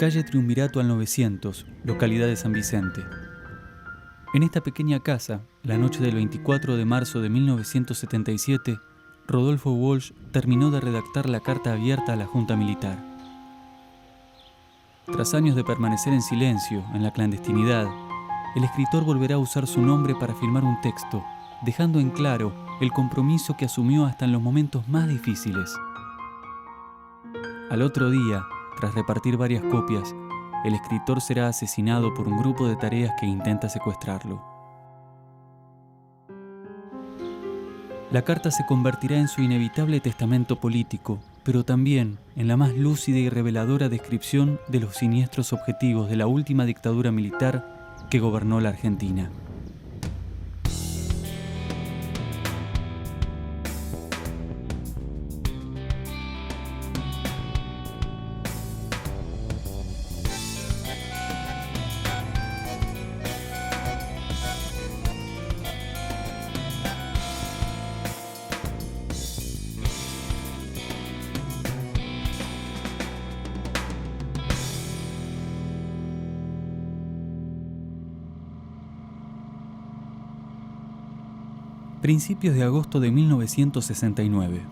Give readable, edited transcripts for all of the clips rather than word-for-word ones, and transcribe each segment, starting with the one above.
Calle Triunvirato al 900, localidad de San Vicente. En esta pequeña casa, la noche del 24 de marzo de 1977, Rodolfo Walsh terminó de redactar la carta abierta a la Junta Militar. Tras años de permanecer en silencio, en la clandestinidad, el escritor volverá a usar su nombre para firmar un texto, dejando en claro el compromiso que asumió hasta en los momentos más difíciles. Al otro día, tras repartir varias copias, el escritor será asesinado por un grupo de tareas que intenta secuestrarlo. La carta se convertirá en su inevitable testamento político, pero también en la más lúcida y reveladora descripción de los siniestros objetivos de la última dictadura militar que gobernó la Argentina. Principios de agosto de 1969.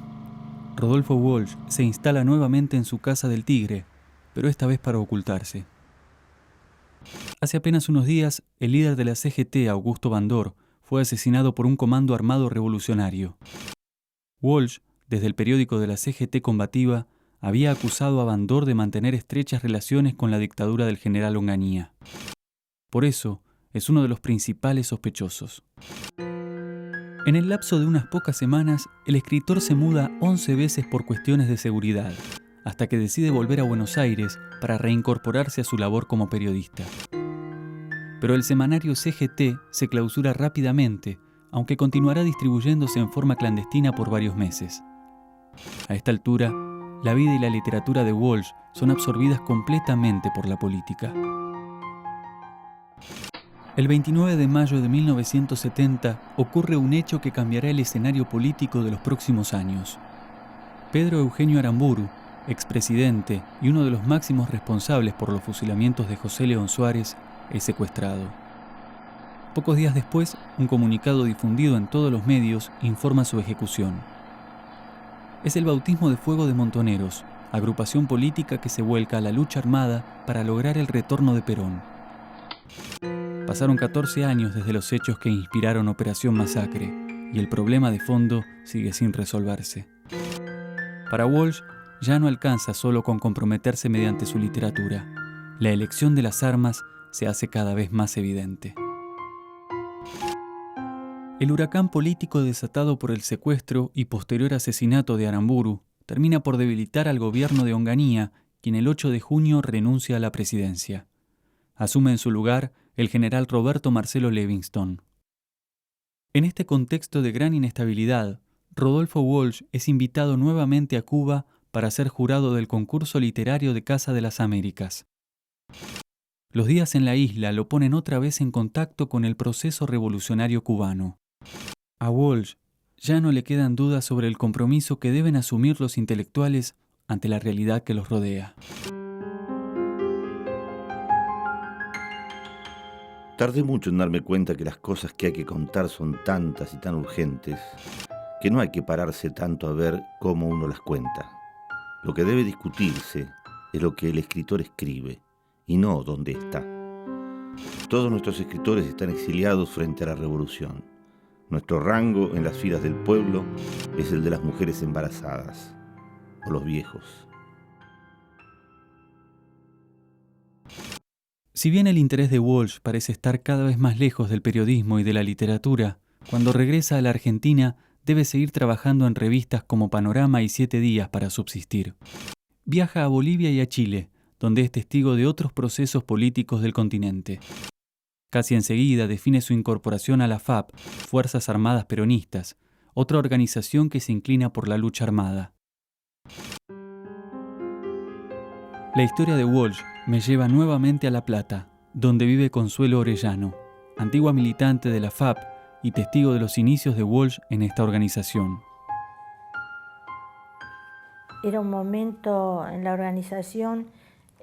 Rodolfo Walsh se instala nuevamente en su casa del Tigre, pero esta vez para ocultarse. Hace apenas unos días, el líder de la CGT, Augusto Bandor, fue asesinado por un comando armado revolucionario. Walsh, desde el periódico de la CGT combativa, había acusado a Bandor de mantener estrechas relaciones con la dictadura del general Onganía. Por eso, es uno de los principales sospechosos. En el lapso de unas pocas semanas, el escritor se muda 11 veces por cuestiones de seguridad, hasta que decide volver a Buenos Aires para reincorporarse a su labor como periodista. Pero el semanario CGT se clausura rápidamente, aunque continuará distribuyéndose en forma clandestina por varios meses. A esta altura, la vida y la literatura de Walsh son absorbidas completamente por la política. El 29 de mayo de 1970 ocurre un hecho que cambiará el escenario político de los próximos años. Pedro Eugenio Aramburu, expresidente y uno de los máximos responsables por los fusilamientos de José León Suárez, es secuestrado. Pocos días después, un comunicado difundido en todos los medios informa su ejecución. Es el bautismo de fuego de Montoneros, agrupación política que se vuelca a la lucha armada para lograr el retorno de Perón. Pasaron 14 años desde los hechos que inspiraron Operación Masacre, y el problema de fondo sigue sin resolverse. Para Walsh, ya no alcanza solo con comprometerse mediante su literatura. La elección de las armas se hace cada vez más evidente. El huracán político desatado por el secuestro y posterior asesinato de Aramburu termina por debilitar al gobierno de Onganía, quien el 8 de junio renuncia a la presidencia. Asume en su lugar el general Roberto Marcelo Levingston. En este contexto de gran inestabilidad, Rodolfo Walsh es invitado nuevamente a Cuba para ser jurado del concurso literario de Casa de las Américas. Los días en la isla lo ponen otra vez en contacto con el proceso revolucionario cubano. A Walsh ya no le quedan dudas sobre el compromiso que deben asumir los intelectuales ante la realidad que los rodea. Tardé mucho en darme cuenta que las cosas que hay que contar son tantas y tan urgentes que no hay que pararse tanto a ver cómo uno las cuenta. Lo que debe discutirse es lo que el escritor escribe y no dónde está. Todos nuestros escritores están exiliados frente a la revolución. Nuestro rango en las filas del pueblo es el de las mujeres embarazadas o los viejos. Si bien el interés de Walsh parece estar cada vez más lejos del periodismo y de la literatura, cuando regresa a la Argentina debe seguir trabajando en revistas como Panorama y 7 Días para subsistir. Viaja a Bolivia y a Chile, donde es testigo de otros procesos políticos del continente. Casi enseguida define su incorporación a la FAP, Fuerzas Armadas Peronistas, otra organización que se inclina por la lucha armada. La historia de Walsh me lleva nuevamente a La Plata, donde vive Consuelo Orellano, antigua militante de la FAP y testigo de los inicios de Walsh en esta organización. Era un momento en la organización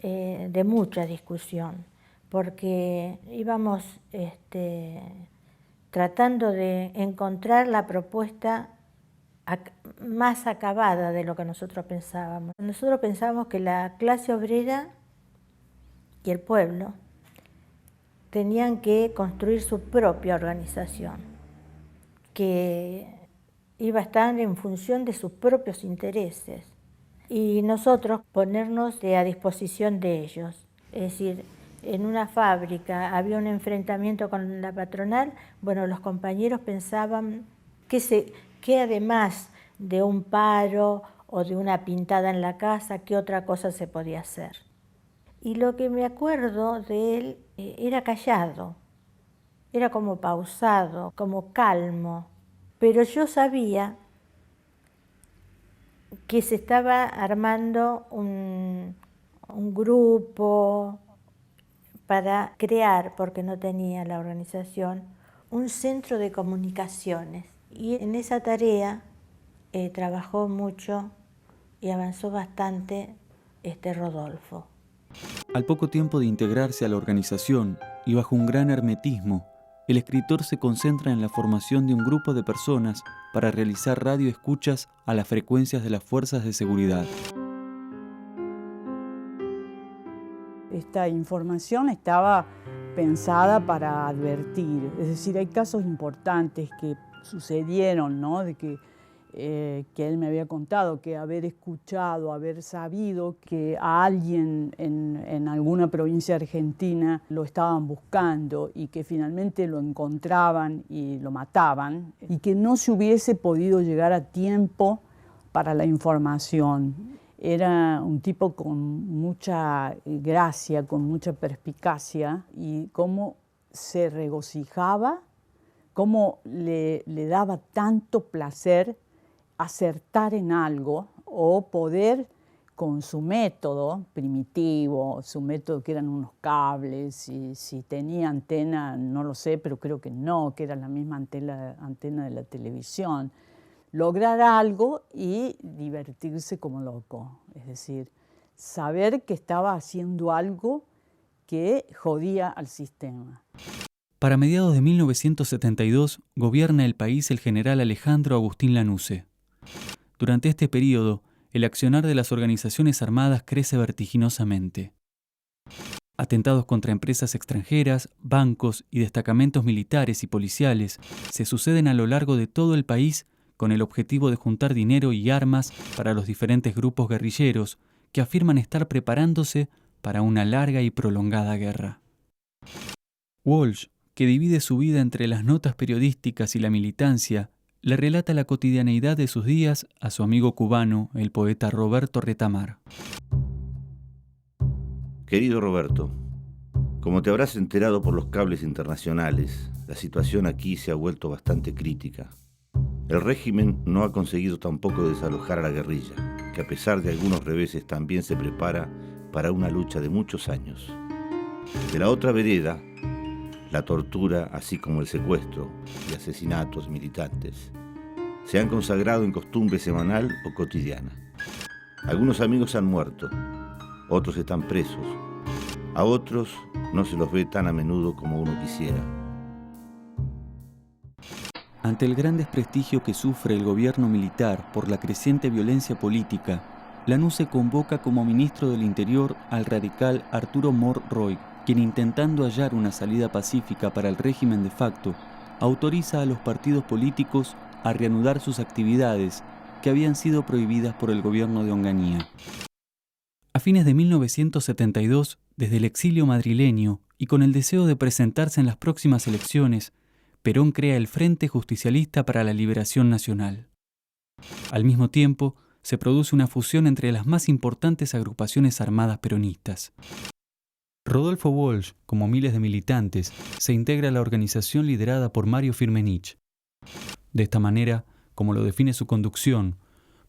de mucha discusión, porque íbamos tratando de encontrar la propuesta más acabada de lo que nosotros pensábamos. Nosotros pensábamos que la clase obrera y el pueblo tenían que construir su propia organización, que iba a estar en función de sus propios intereses, y nosotros ponernos a disposición de ellos. Es decir, en una fábrica había un enfrentamiento con la patronal, bueno, los compañeros pensaban que además de un paro o de una pintada en la casa, ¿qué otra cosa se podía hacer? Y lo que me acuerdo de él era callado, era como pausado, como calmo, pero yo sabía que se estaba armando un grupo para crear, porque no tenía la organización, un centro de comunicaciones. Y en esa tarea trabajó mucho y avanzó bastante Rodolfo. Al poco tiempo de integrarse a la organización y bajo un gran hermetismo, el escritor se concentra en la formación de un grupo de personas para realizar radioescuchas a las frecuencias de las fuerzas de seguridad. Esta información estaba pensada para advertir, es decir, hay casos importantes que sucedieron, ¿no? De que él me había contado, que haber escuchado, haber sabido que a alguien en alguna provincia argentina lo estaban buscando y que finalmente lo encontraban y lo mataban, y que no se hubiese podido llegar a tiempo para la información. Era un tipo con mucha gracia, con mucha perspicacia, y cómo se regocijaba, cómo le daba tanto placer acertar en algo o poder, con su método primitivo, su método que eran unos cables, y si tenía antena, no lo sé, pero creo que no, que era la misma antena de la televisión, lograr algo y divertirse como loco. Es decir, saber que estaba haciendo algo que jodía al sistema. Para mediados de 1972 gobierna el país el general Alejandro Agustín Lanusse. Durante este periodo, el accionar de las organizaciones armadas crece vertiginosamente. Atentados contra empresas extranjeras, bancos y destacamentos militares y policiales se suceden a lo largo de todo el país con el objetivo de juntar dinero y armas para los diferentes grupos guerrilleros que afirman estar preparándose para una larga y prolongada guerra. Walsh, que divide su vida entre las notas periodísticas y la militancia, le relata la cotidianeidad de sus días a su amigo cubano, el poeta Roberto Retamar. Querido Roberto, como te habrás enterado por los cables internacionales, la situación aquí se ha vuelto bastante crítica. El régimen no ha conseguido tampoco desalojar a la guerrilla, que a pesar de algunos reveses también se prepara para una lucha de muchos años. De la otra vereda, la tortura, así como el secuestro y asesinatos militantes, se han consagrado en costumbre semanal o cotidiana. Algunos amigos han muerto, otros están presos, a otros no se los ve tan a menudo como uno quisiera. Ante el gran desprestigio que sufre el gobierno militar por la creciente violencia política, Lanusse convoca como ministro del Interior al radical Arturo Mor Roig, quien, intentando hallar una salida pacífica para el régimen de facto, autoriza a los partidos políticos a reanudar sus actividades que habían sido prohibidas por el gobierno de Onganía. A fines de 1972, desde el exilio madrileño y con el deseo de presentarse en las próximas elecciones, Perón crea el Frente Justicialista para la Liberación Nacional. Al mismo tiempo, se produce una fusión entre las más importantes agrupaciones armadas peronistas. Rodolfo Walsh, como miles de militantes, se integra a la organización liderada por Mario Firmenich. De esta manera, como lo define su conducción,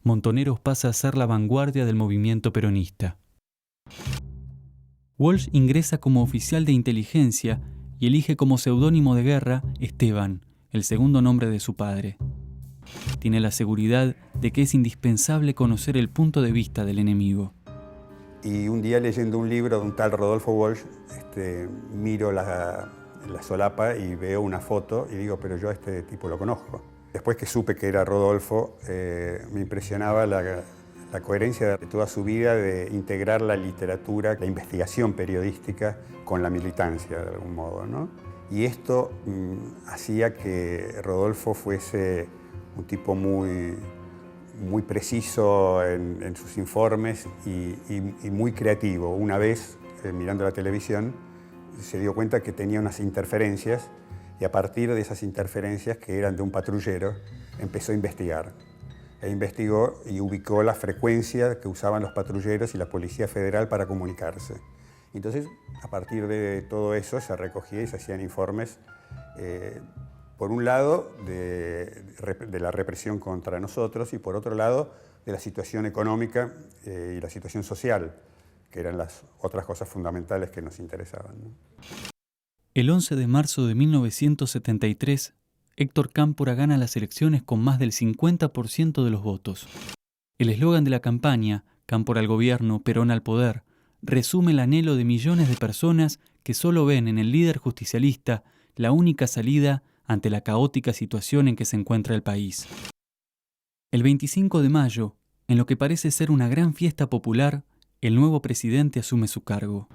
Montoneros pasa a ser la vanguardia del movimiento peronista. Walsh ingresa como oficial de inteligencia y elige como seudónimo de guerra Esteban, el segundo nombre de su padre. Tiene la seguridad de que es indispensable conocer el punto de vista del enemigo. Y un día leyendo un libro de un tal Rodolfo Walsh, miro la solapa y veo una foto y digo, pero yo a este tipo lo conozco. Después que supe que era Rodolfo, me impresionaba la coherencia de toda su vida de integrar la literatura, la investigación periodística con la militancia de algún modo, ¿no? Y esto hacía que Rodolfo fuese un tipo muy preciso en sus informes y muy creativo. Una vez, mirando la televisión, se dio cuenta que tenía unas interferencias y a partir de esas interferencias, que eran de un patrullero, empezó a investigar. E investigó y ubicó la frecuencia que usaban los patrulleros y la Policía Federal para comunicarse. Entonces, a partir de todo eso, se recogía y se hacían informes, por un lado, de la represión contra nosotros y por otro lado, de la situación económica y la situación social, que eran las otras cosas fundamentales que nos interesaban, ¿no? El 11 de marzo de 1973, Héctor Cámpora gana las elecciones con más del 50% de los votos. El eslogan de la campaña, Cámpora al gobierno, Perón al poder, resume el anhelo de millones de personas que solo ven en el líder justicialista la única salida ante la caótica situación en que se encuentra el país. El 25 de mayo, en lo que parece ser una gran fiesta popular, el nuevo presidente asume su cargo.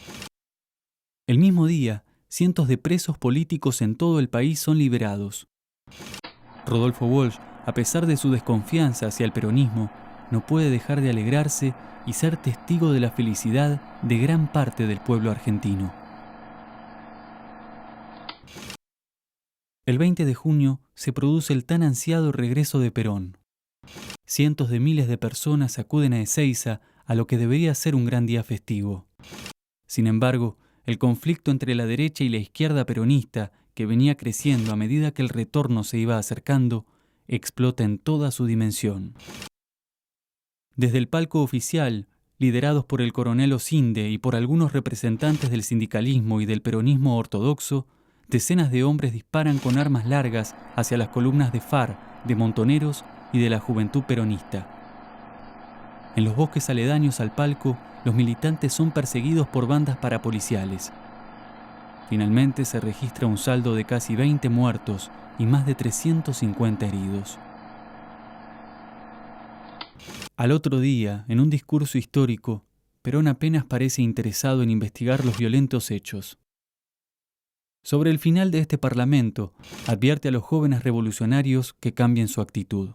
El mismo día, cientos de presos políticos en todo el país son liberados. Rodolfo Walsh, a pesar de su desconfianza hacia el peronismo, no puede dejar de alegrarse y ser testigo de la felicidad de gran parte del pueblo argentino. El 20 de junio se produce el tan ansiado regreso de Perón. Cientos de miles de personas acuden a Ezeiza a lo que debería ser un gran día festivo. Sin embargo, el conflicto entre la derecha y la izquierda peronista, que venía creciendo a medida que el retorno se iba acercando, explota en toda su dimensión. Desde el palco oficial, liderados por el coronel Osinde y por algunos representantes del sindicalismo y del peronismo ortodoxo, decenas de hombres disparan con armas largas hacia las columnas de FARC, de Montoneros y de la Juventud Peronista. En los bosques aledaños al palco, los militantes son perseguidos por bandas parapoliciales. Finalmente se registra un saldo de casi 20 muertos y más de 350 heridos. Al otro día, en un discurso histórico, Perón apenas parece interesado en investigar los violentos hechos. Sobre el final de este parlamento, advierte a los jóvenes revolucionarios que cambien su actitud.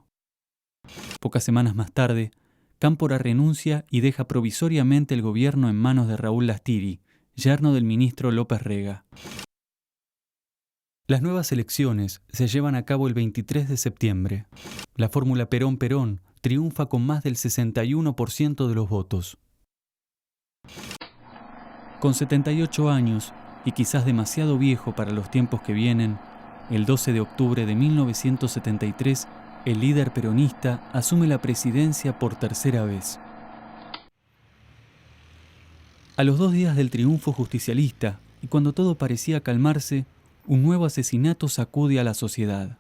Pocas semanas más tarde, Cámpora renuncia y deja provisoriamente el gobierno en manos de Raúl Lastiri, yerno del ministro López Rega. Las nuevas elecciones se llevan a cabo el 23 de septiembre. La fórmula Perón-Perón triunfa con más del 61% de los votos. Con 78 años, y quizás demasiado viejo para los tiempos que vienen, el 12 de octubre de 1973, el líder peronista asume la presidencia por tercera vez. A los 2 días del triunfo justicialista, y cuando todo parecía calmarse, un nuevo asesinato sacude a la sociedad.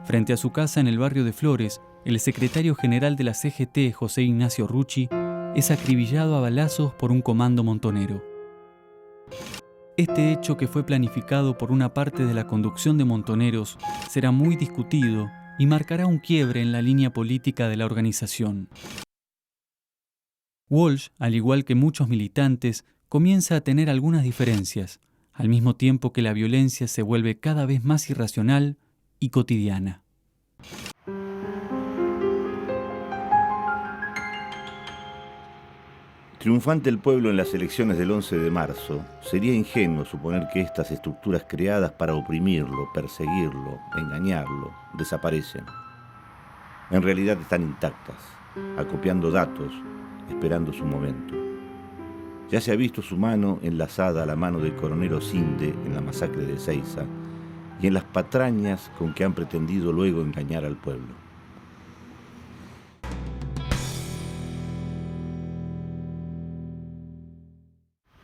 Frente a su casa en el barrio de Flores, el secretario general de la CGT, José Ignacio Rucci, es acribillado a balazos por un comando montonero. Este hecho, que fue planificado por una parte de la conducción de Montoneros, será muy discutido y marcará un quiebre en la línea política de la organización. Walsh, al igual que muchos militantes, comienza a tener algunas diferencias, al mismo tiempo que la violencia se vuelve cada vez más irracional y cotidiana. Triunfante el pueblo en las elecciones del 11 de marzo, sería ingenuo suponer que estas estructuras creadas para oprimirlo, perseguirlo, engañarlo, desaparecen. En realidad están intactas, acopiando datos, esperando su momento. Ya se ha visto su mano enlazada a la mano del coronel Osinde en la masacre de Ezeiza y en las patrañas con que han pretendido luego engañar al pueblo.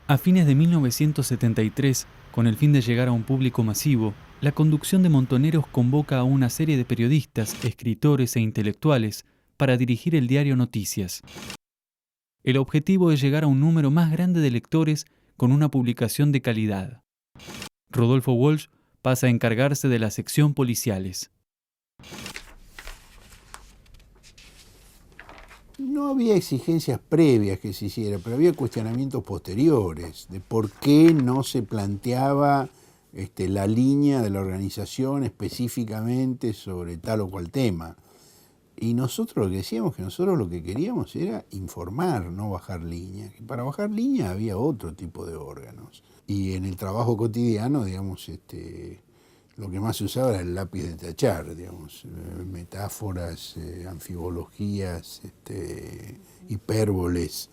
A fines de 1973, con el fin de llegar a un público masivo, la conducción de Montoneros convoca a una serie de periodistas, escritores e intelectuales para dirigir el diario Noticias. El objetivo es llegar a un número más grande de lectores con una publicación de calidad. Rodolfo Walsh pasa a encargarse de la sección policiales. No había exigencias previas que se hiciera, pero había cuestionamientos posteriores de por qué no se planteaba la línea de la organización específicamente sobre tal o cual tema. Y nosotros lo que decíamos, que nosotros lo que queríamos era informar, no bajar línea. Y para bajar línea había otro tipo de órganos. Y en el trabajo cotidiano, digamos, lo que más se usaba era el lápiz de tachar, digamos, metáforas, anfibologías, hipérboles,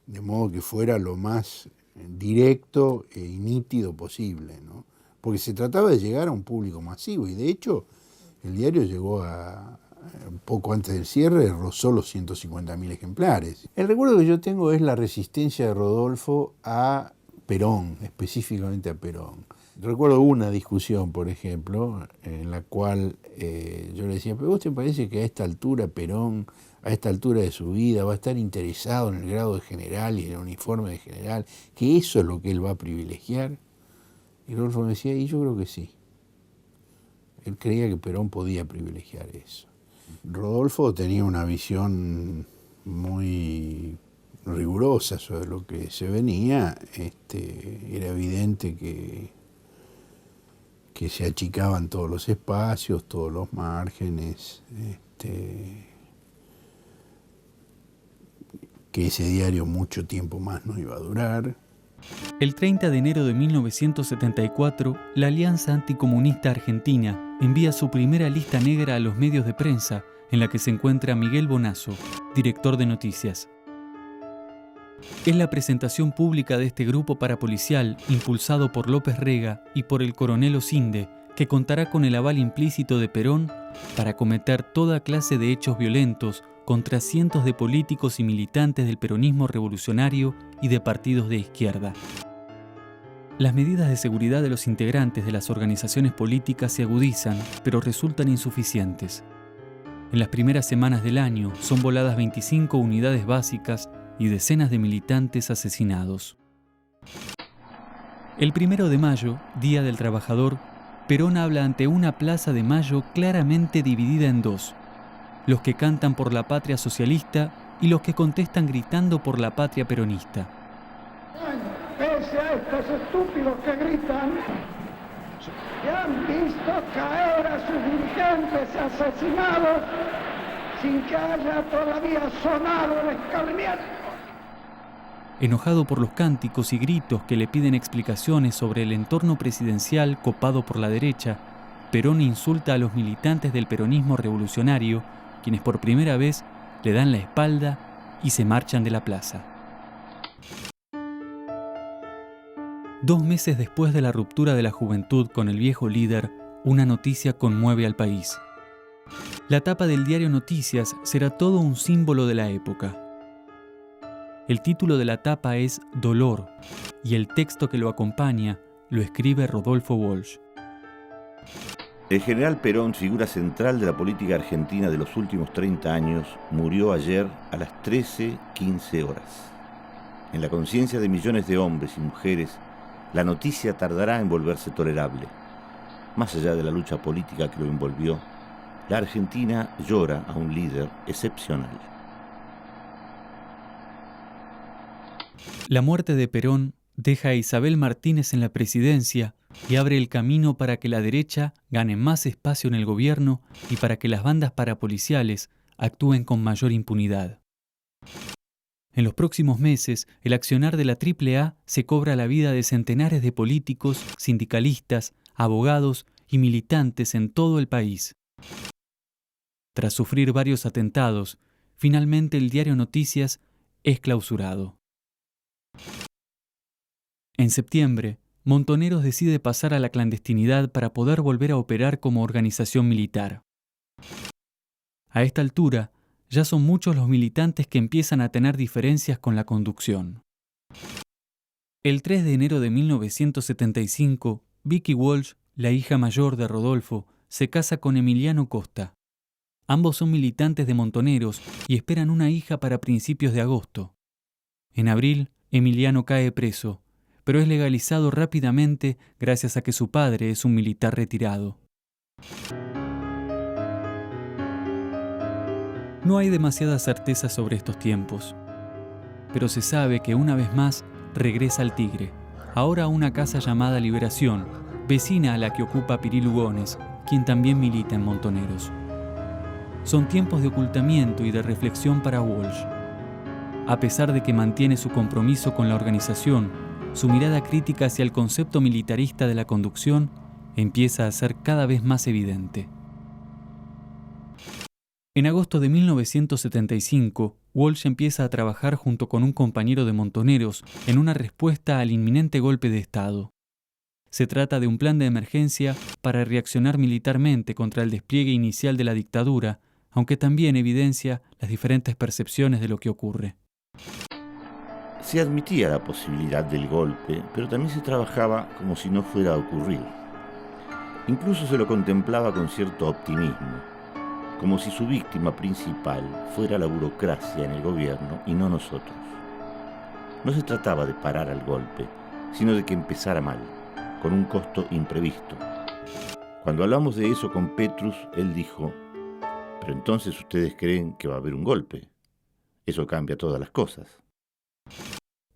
de modo que fuera lo más directo y nítido posible, ¿no? Porque se trataba de llegar a un público masivo, y de hecho el diario llegó a, un poco antes del cierre, rozó los 150.000 ejemplares. El recuerdo que yo tengo es la resistencia de Rodolfo a Perón, específicamente a Perón. Recuerdo una discusión, por ejemplo, en la cual yo le decía, ¿pero vos te parece que a esta altura Perón, a esta altura de su vida, va a estar interesado en el grado de general y en el uniforme de general, que eso es lo que él va a privilegiar? Y Rodolfo me decía, y yo creo que sí. Él creía que Perón podía privilegiar eso. Rodolfo tenía una visión muy rigurosa sobre lo que se venía. Era evidente que se achicaban todos los espacios, todos los márgenes, que ese diario mucho tiempo más no iba a durar. El 30 de enero de 1974, la Alianza Anticomunista Argentina envía su primera lista negra a los medios de prensa, en la que se encuentra Miguel Bonazo, director de noticias. Es la presentación pública de este grupo parapolicial impulsado por López Rega y por el coronel Osinde, que contará con el aval implícito de Perón para cometer toda clase de hechos violentos contra cientos de políticos y militantes del peronismo revolucionario y de partidos de izquierda. Las medidas de seguridad de los integrantes de las organizaciones políticas se agudizan, pero resultan insuficientes. En las primeras semanas del año son voladas 25 unidades básicas y decenas de militantes asesinados. El 1 de mayo, Día del Trabajador, Perón habla ante una plaza de Mayo claramente dividida en dos: los que cantan por la patria socialista y los que contestan gritando por la patria peronista. Pese a estos estúpidos que gritan, que han visto caer a sus dirigentes asesinados sin que haya todavía sonado el escarmiento. Enojado por los cánticos y gritos que le piden explicaciones sobre el entorno presidencial copado por la derecha, Perón insulta a los militantes del peronismo revolucionario, quienes por primera vez le dan la espalda y se marchan de la plaza. 2 meses después de la ruptura de la juventud con el viejo líder, una noticia conmueve al país. La tapa del diario Noticias será todo un símbolo de la época. El título de la tapa es Dolor, y el texto que lo acompaña lo escribe Rodolfo Walsh. El general Perón, figura central de la política argentina de los últimos 30 años, murió ayer a las 13:15 horas. En la conciencia de millones de hombres y mujeres, la noticia tardará en volverse tolerable. Más allá de la lucha política que lo envolvió, la Argentina llora a un líder excepcional. La muerte de Perón deja a Isabel Martínez en la presidencia y abre el camino para que la derecha gane más espacio en el gobierno y para que las bandas parapoliciales actúen con mayor impunidad. En los próximos meses, el accionar de la AAA se cobra la vida de centenares de políticos, sindicalistas, abogados y militantes en todo el país. Tras sufrir varios atentados, finalmente el diario Noticias es clausurado. En septiembre, Montoneros decide pasar a la clandestinidad para poder volver a operar como organización militar. A esta altura, ya son muchos los militantes que empiezan a tener diferencias con la conducción. El 3 de enero de 1975, Vicky Walsh, la hija mayor de Rodolfo, se casa con Emiliano Costa. Ambos son militantes de Montoneros y esperan una hija para principios de agosto. En abril, Emiliano cae preso, pero es legalizado rápidamente gracias a que su padre es un militar retirado. No hay demasiada certeza sobre estos tiempos, pero se sabe que una vez más regresa al Tigre, ahora a una casa llamada Liberación, vecina a la que ocupa Pirí Lugones, quien también milita en Montoneros. Son tiempos de ocultamiento y de reflexión para Walsh. A pesar de que mantiene su compromiso con la organización, su mirada crítica hacia el concepto militarista de la conducción empieza a ser cada vez más evidente. En agosto de 1975, Walsh empieza a trabajar junto con un compañero de Montoneros en una respuesta al inminente golpe de Estado. Se trata de un plan de emergencia para reaccionar militarmente contra el despliegue inicial de la dictadura, aunque también evidencia las diferentes percepciones de lo que ocurre. Se admitía la posibilidad del golpe, pero también se trabajaba como si no fuera a ocurrir. Incluso se lo contemplaba con cierto optimismo, como si su víctima principal fuera la burocracia en el gobierno y no nosotros. No se trataba de parar al golpe, sino de que empezara mal, con un costo imprevisto. Cuando hablamos de eso con Petrus, él dijo: «Pero entonces ustedes creen que va a haber un golpe. Eso cambia todas las cosas».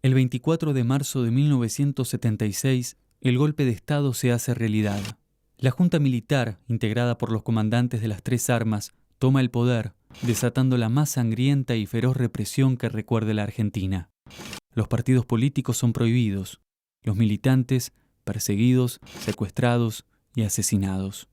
El 24 de marzo de 1976, el golpe de Estado se hace realidad. La Junta Militar, integrada por los comandantes de las tres armas, toma el poder, desatando la más sangrienta y feroz represión que recuerde la Argentina. Los partidos políticos son prohibidos, los militantes perseguidos, secuestrados y asesinados.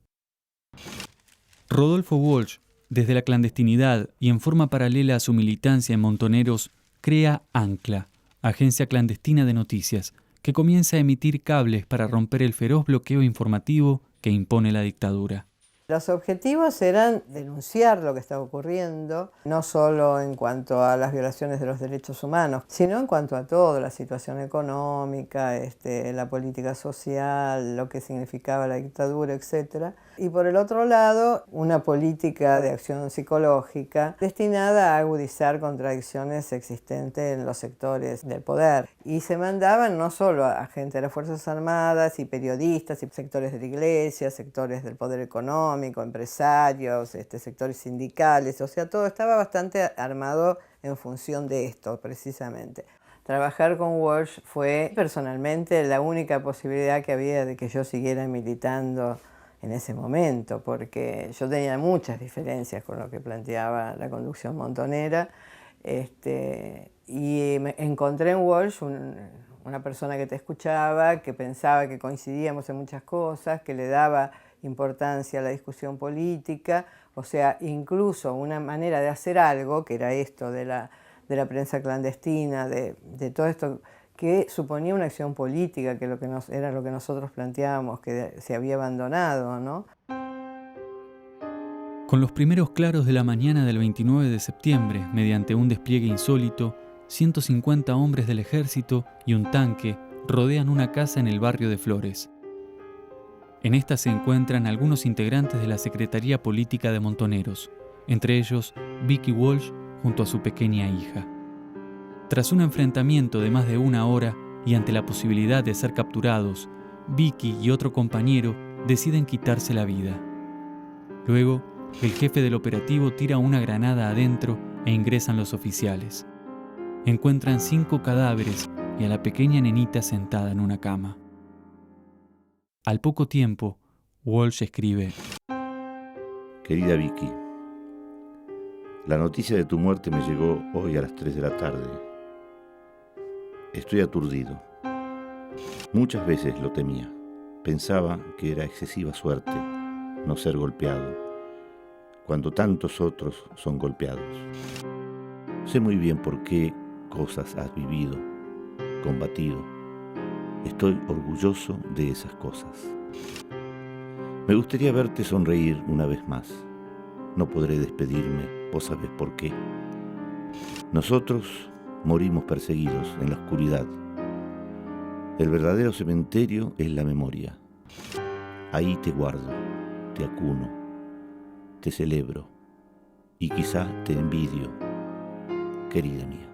Rodolfo Walsh, desde la clandestinidad y en forma paralela a su militancia en Montoneros, crea Ancla, agencia clandestina de noticias, que comienza a emitir cables para romper el feroz bloqueo informativo que impone la dictadura. Los objetivos eran denunciar lo que estaba ocurriendo, no solo en cuanto a las violaciones de los derechos humanos, sino en cuanto a todo, la situación económica, la política social, lo que significaba la dictadura, etc. Y por el otro lado, una política de acción psicológica destinada a agudizar contradicciones existentes en los sectores del poder. Y se mandaban no solo a gente de las Fuerzas Armadas y periodistas y sectores de la iglesia, sectores del poder económico, empresarios, sectores sindicales, o sea, todo estaba bastante armado en función de esto, precisamente. Trabajar con Walsh fue personalmente la única posibilidad que había de que yo siguiera militando en ese momento, porque yo tenía muchas diferencias con lo que planteaba la conducción montonera, y encontré en Walsh una persona que te escuchaba, que pensaba que coincidíamos en muchas cosas, que le daba importancia a la discusión política, o sea, incluso una manera de hacer algo, que era esto de la prensa clandestina, de todo esto que suponía una acción política, que era lo que nosotros planteábamos, que se había abandonado, ¿no? Con los primeros claros de la mañana del 29 de septiembre, mediante un despliegue insólito, 150 hombres del ejército y un tanque rodean una casa en el barrio de Flores. En esta se encuentran algunos integrantes de la Secretaría Política de Montoneros, entre ellos Vicky Walsh junto a su pequeña hija. Tras un enfrentamiento de más de una hora y ante la posibilidad de ser capturados, Vicky y otro compañero deciden quitarse la vida. Luego, el jefe del operativo tira una granada adentro e ingresan los oficiales. Encuentran 5 cadáveres y a la pequeña nenita sentada en una cama. Al poco tiempo, Walsh escribe: Querida Vicky, la noticia de tu muerte me llegó hoy a las 3 de la tarde. Estoy aturdido. Muchas veces lo temía. Pensaba que era excesiva suerte no ser golpeado, cuando tantos otros son golpeados. Sé muy bien por qué cosas has vivido, combatido. Estoy orgulloso de esas cosas. Me gustaría verte sonreír una vez más. No podré despedirme, vos sabés por qué. Nosotros morimos perseguidos en la oscuridad. El verdadero cementerio es la memoria. Ahí te guardo, te acuno, te celebro y quizá te envidio, querida mía.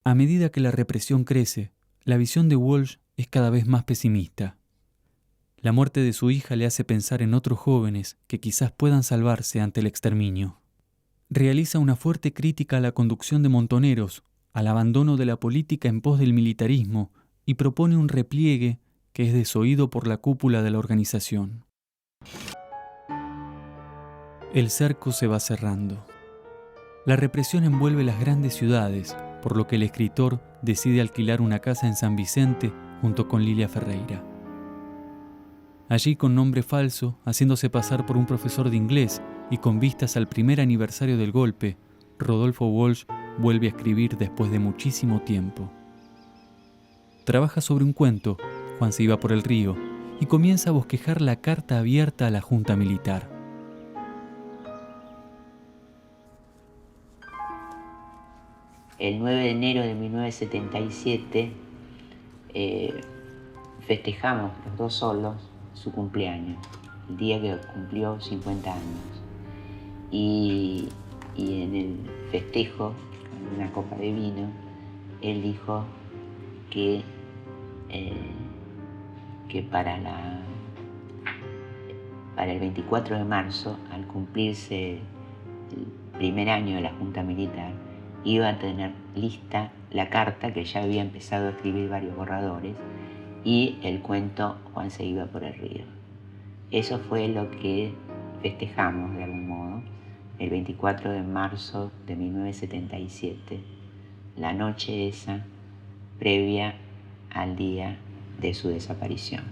A medida que la represión crece, la visión de Walsh es cada vez más pesimista. La muerte de su hija le hace pensar en otros jóvenes que quizás puedan salvarse ante el exterminio. Realiza una fuerte crítica a la conducción de Montoneros, al abandono de la política en pos del militarismo, y propone un repliegue que es desoído por la cúpula de la organización. El cerco se va cerrando. La represión envuelve las grandes ciudades, por lo que el escritor decide alquilar una casa en San Vicente junto con Lilia Ferreira. Allí, con nombre falso, haciéndose pasar por un profesor de inglés y con vistas al primer aniversario del golpe, Rodolfo Walsh vuelve a escribir después de muchísimo tiempo. Trabaja sobre un cuento, Juan se iba por el río, y comienza a bosquejar la carta abierta a la Junta Militar. El 9 de enero de 1977 festejamos los dos solos su cumpleaños, el día que cumplió 50 años. Y en el festejo, con una copa de vino, él dijo que para el 24 de marzo, al cumplirse el primer año de la Junta Militar, iba a tener lista la carta que ya había empezado a escribir varios borradores y el cuento Juan se iba por el río. Eso fue lo que festejamos de algún modo el 24 de marzo de 1977, la noche esa previa al día de su desaparición.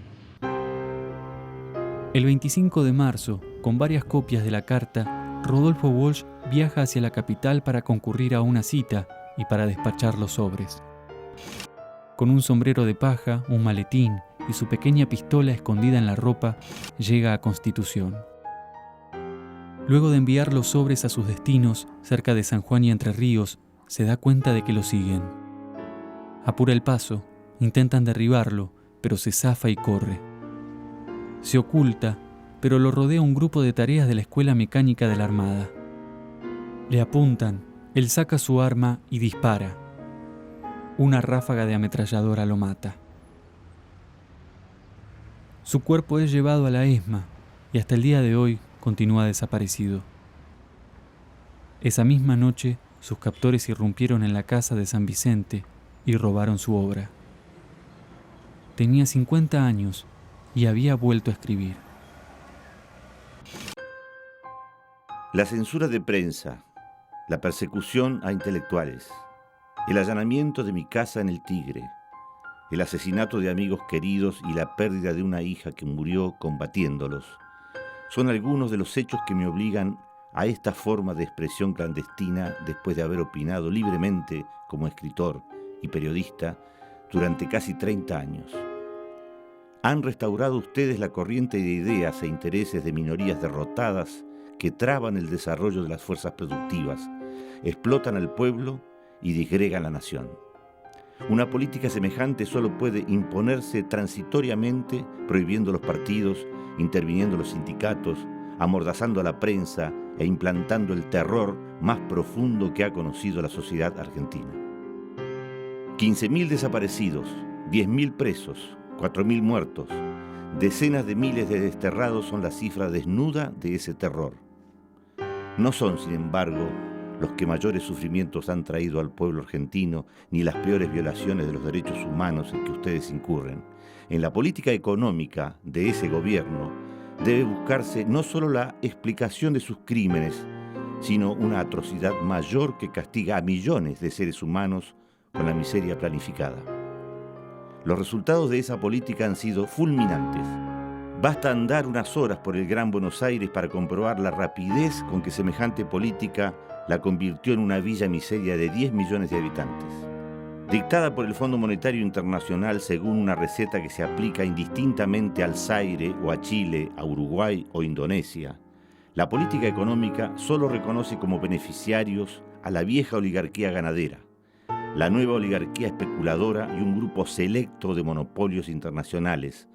El 25 de marzo, con varias copias de la carta, Rodolfo Walsh viaja hacia la capital para concurrir a una cita y para despachar los sobres. Con un sombrero de paja, un maletín y su pequeña pistola escondida en la ropa, llega a Constitución. Luego de enviar los sobres a sus destinos, cerca de San Juan y Entre Ríos, se da cuenta de que lo siguen. Apura el paso, intentan derribarlo, pero se zafa y corre. Se oculta, pero lo rodea un grupo de tareas de la Escuela Mecánica de la Armada. Le apuntan, él saca su arma y dispara. Una ráfaga de ametralladora lo mata. Su cuerpo es llevado a la ESMA y hasta el día de hoy continúa desaparecido. Esa misma noche, sus captores irrumpieron en la casa de San Vicente y robaron su obra. Tenía 50 años y había vuelto a escribir. La censura de prensa, la persecución a intelectuales, el allanamiento de mi casa en el Tigre, el asesinato de amigos queridos y la pérdida de una hija que murió combatiéndolos, son algunos de los hechos que me obligan a esta forma de expresión clandestina después de haber opinado libremente como escritor y periodista durante casi 30 años. Han restaurado ustedes la corriente de ideas e intereses de minorías derrotadas que traban el desarrollo de las fuerzas productivas, explotan al pueblo y disgregan la nación. Una política semejante solo puede imponerse transitoriamente, prohibiendo los partidos, interviniendo los sindicatos, amordazando a la prensa e implantando el terror más profundo que ha conocido la sociedad argentina. 15.000 desaparecidos, 10.000 presos, 4.000 muertos, decenas de miles de desterrados son la cifra desnuda de ese terror. No son, sin embargo, los que mayores sufrimientos han traído al pueblo argentino, ni las peores violaciones de los derechos humanos en que ustedes incurren. En la política económica de ese gobierno debe buscarse no solo la explicación de sus crímenes, sino una atrocidad mayor que castiga a millones de seres humanos con la miseria planificada. Los resultados de esa política han sido fulminantes. Basta andar unas horas por el Gran Buenos Aires para comprobar la rapidez con que semejante política la convirtió en una villa miseria de 10 millones de habitantes. Dictada por el Fondo Monetario Internacional según una receta que se aplica indistintamente al Zaire o a Chile, a Uruguay o Indonesia, la política económica solo reconoce como beneficiarios a la vieja oligarquía ganadera, la nueva oligarquía especuladora y un grupo selecto de monopolios internacionales,